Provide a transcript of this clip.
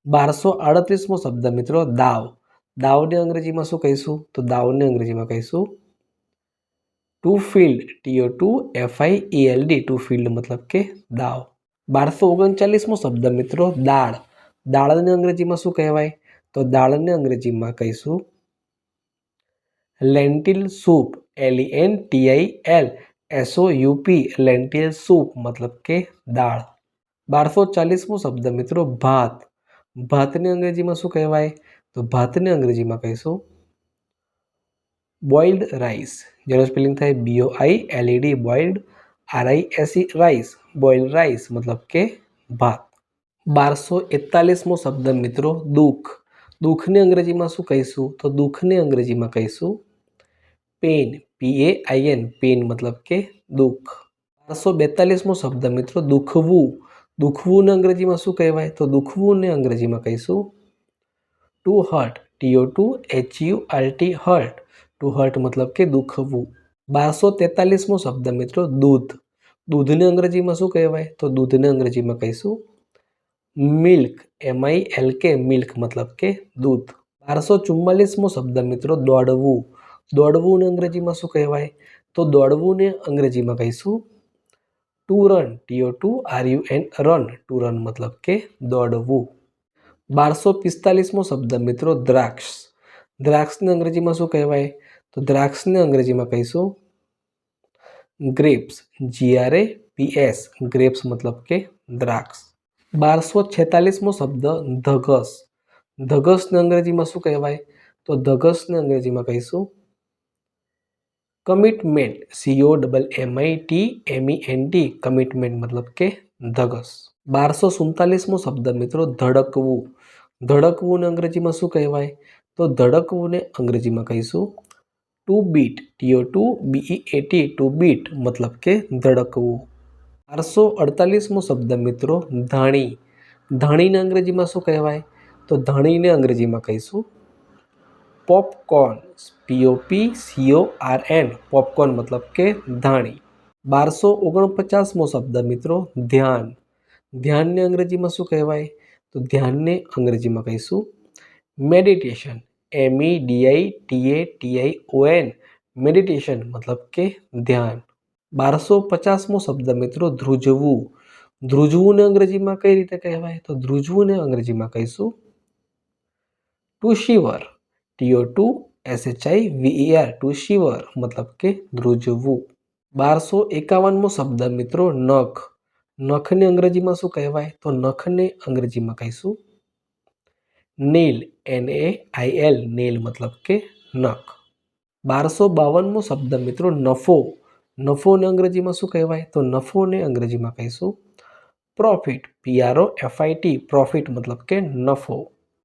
1238મો શબ્દ મિત્રો દાવ. દાવને અંગ્રેજીમાં શું કહીશું? તો દાવને અંગ્રેજીમાં કહીશું two field, TO2FIELD, two field મતલબ કે દાવ. 1239મો શબ્દ મિત્રો દાળ. દાળને અંગ્રેજીમાં શું કહેવાય? તો દાળને અંગ્રેજીમાં કહીશું લેન્ટિલ સૂપ, LENTIL SOUP, લેન્ટિલ સૂપ મતલબ કે દાળ. 1240મો શબ્દ મિત્રો ભાત. ભાતને અંગ્રેજીમાં શું કહેવાય? તો ભાતને અંગ્રેજીમાં કહીશું બોઇલ્ડ રાઈસ, જેનો સ્પેલિંગ થાય BOILED, boiled RICE, rice, boiled rice મતલબ કે ભાત. 1241મો શબ્દ મિત્રો દુઃખ. દુઃખને અંગ્રેજીમાં શું કહીશું? તો દુઃખને અંગ્રેજીમાં કહીશું પેન, PAIN, પેન મતલબ કે દુઃખ. 1242મો શબ્દ મિત્રો દુખવું. દુખવુંને અંગ્રેજીમાં શું કહેવાય? તો દુખવુંને અંગ્રેજીમાં કહીશું two hurt, TO2HURT, hurt, two hurt મતલબ કે દુખવું. 1243મો શબ્દ મિત્રો દૂધ. દૂધને અંગ્રેજીમાં શું કહેવાય? તો દૂધને અંગ્રેજીમાં કહીશું મિલ્ક, MILK, મિલ્ક મતલબ કે દૂધ. 1244મો શબ્દ મિત્રો દોડવું. દોડવુંને અંગ્રેજીમાં શું કહેવાય? તો દોડવુંને અંગ્રેજીમાં કહીશું two run, TO2RUN, run, two run મતલબ કે દોડવું. 1245મો શબ્દ મિત્રો દ્રાક્ષ. દ્રાક્ષને અંગ્રેજીમાં શું કહેવાય? તો દ્રાક્ષને અંગ્રેજીમાં કહીશું ગ્રેપ્સ, GRAPS, ગ્રેપ્સ મતલબ કે દ્રાક્ષ. 1246મો શબ્દ ધગસ. ધગસને અંગ્રેજીમાં શું કહેવાય? તો ધગસને અંગ્રેજીમાં કહીશું કમિટમેન્ટ, COMMITMENT, કમિટમેન્ટ મતલબ કે ધગસ. 1247મો શબ્દ મિત્રો ધડકવું. ધડકવુંને અંગ્રેજીમાં શું કહેવાય? તો ધડકવુંને અંગ્રેજીમાં કહીશું two bit, TO2BEAT, two bit મતલબ કે ધડકવું. 1248મો શબ્દ મિત્રો ધાણી. ધાણીને અંગ્રેજીમાં શું કહેવાય? તો ધાણીને અંગ્રેજીમાં કહીશું પોપકોર્ન, POPCORN, પોપકોર્ન મતલબ કે ધાણી. 1249મો શબ્દ મિત્રો ધ્યાન. ધ્યાનને અંગ્રેજીમાં શું કહેવાય? તો ધ્યાનને અંગ્રેજીમાં કહીશું મેડિટેશન, MEDITATION, મેડિટેશન મતલબ કે ધ્યાન. 1250મો શબ્દ મિત્રો ધ્રુજવું. ધ્રુજવુંને અંગ્રેજીમાં કઈ રીતે કહેવાય? તો ધ્રુજવુંને અંગ્રેજીમાં કહીશું ટુ શિવર, TO2SHIVER, ટુ શિવર મતલબ કે ધ્રુજવું. 1251મો શબ્દ મિત્રો નખ. નખને અંગ્રેજીમાં શું કહેવાય? તો નખને અંગ્રેજીમાં કહીશું નેલ, NAIL, નેલ મતલબ કે નખ. 1252મો શબ્દ મિત્રો નફો. નફોને અંગ્રેજીમાં શું કહેવાય? તો નફોને અંગ્રેજીમાં કહીશું પ્રોફિટ, PROFIT, પ્રોફિટ મતલબ કે નફો.